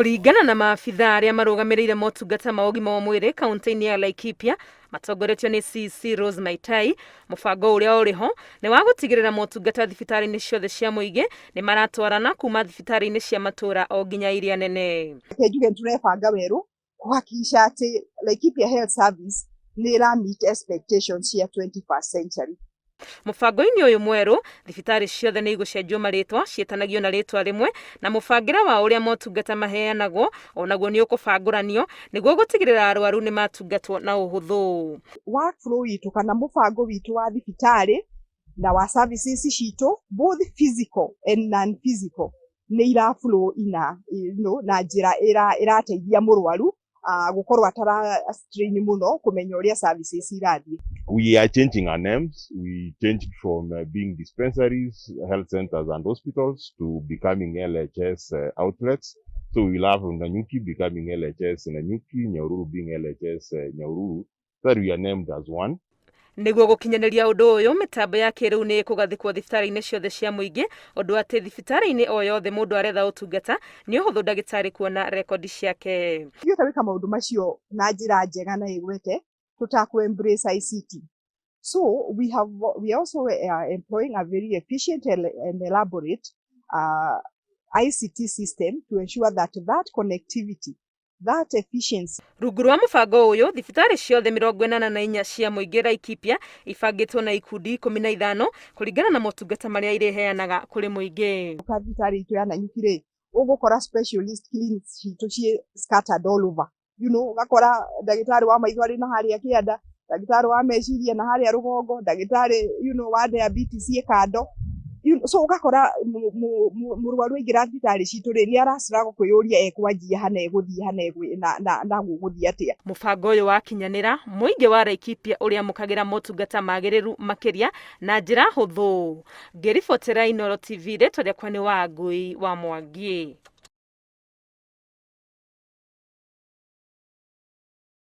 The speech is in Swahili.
Kũringana na maabitha arĩa marũgamĩrĩire motungata ma ũgima wa mwĩrĩ kaunti-inĩ ya Laikipia matongoretio nĩ CC Rose Maitai, mũbango ũrĩa ũrĩ ho nĩ wa gũtigĩrĩra motungata thibitarĩ-inĩ ciothe cia mũingĩ nĩ maratwarana kuma thibitarĩ-inĩ cia matũũra o nginya iria nene. Njuge turebanga werũ kuhakikisha atĩ Laikipia Health Service nĩ ĩra meet expectations cia 21st century. Mũbango-inĩ ũyũ mwerũ thibitarĩ ciothe nĩ igũcenjio marĩtwa ciĩtanagio na rĩtwa rĩmwe, na mũbangĩre wa ũrĩa motungata maheanagwo onaguo nĩ ũkũbangũranio nĩguo gũtigĩrĩra arwaru nĩ matungatwo na ũhũthũ. Workflow witũ kana mũbango witũ wa thibitarĩ na wa services citũ both physical and non-physical nĩ ira flow na njĩra ĩrateithia mũrwaru gukorwo atara strain muno kumenya ũrĩa services irathiĩ. We are changing our names. We changed from being dispensaries, health centers and hospitals to becoming LHS outlets. So we'll have Nanyuki becoming LHS Nanyuki, Nyahururu being LHS Nyahururu. That we are named as one. Nĩguo gũkinyanĩria ũndũ ũyũ mĩtambo ya kĩrĩu nĩ ĩkũgathĩkwo thibitarĩ-inĩ ciothe cia mũingĩ, ũndũ atĩ thibitarĩ-inĩ o yothe mũndũ aretha ũtungata nĩ ũhũthũ ndagĩtarĩ kuona rekondi ciake. Yota wĩka maũndũ macio na njĩra njega na ĩgwete tũtakũ embrace ICT. So we also employing a very efficient and elaborate ICT system to ensure that connectivity, that efficiency. Rungu rwa mũbango ũyũ thibitarĩ ciothe 44 cia mũingĩ Laikipia ibangĩtwo na ikundi 15 kũringana na motungata marĩa ireheanaga kũrĩ mũingĩ. Thibitarĩ itũ ya Nanyuki rĩ ũgũkora specialist clinics citũ ciĩ scattered all over. Ugakora ndagĩtarĩ wa maitho arĩ na harĩa kĩanda, ndagĩtarĩ wa meciria na harĩa rũgongo, ndagĩtarĩ wa diabetes ĩ kando. So ugakora mũrwaru aingĩra thibitarĩ citũ rĩ nĩ araciraga kwĩyũria ekwanjia hana egũthiĩ hana na gũgũthiĩ atĩa. Mũbango ũyũ wakinyanĩra mũingĩ wa Laikipia ũrĩa mũkagĩra motungata magĩrĩru makĩria na njĩra hũthũ. Ngĩribotera Inooro TV rĩtwa rĩakwa nĩ Wangui wa Mwangi.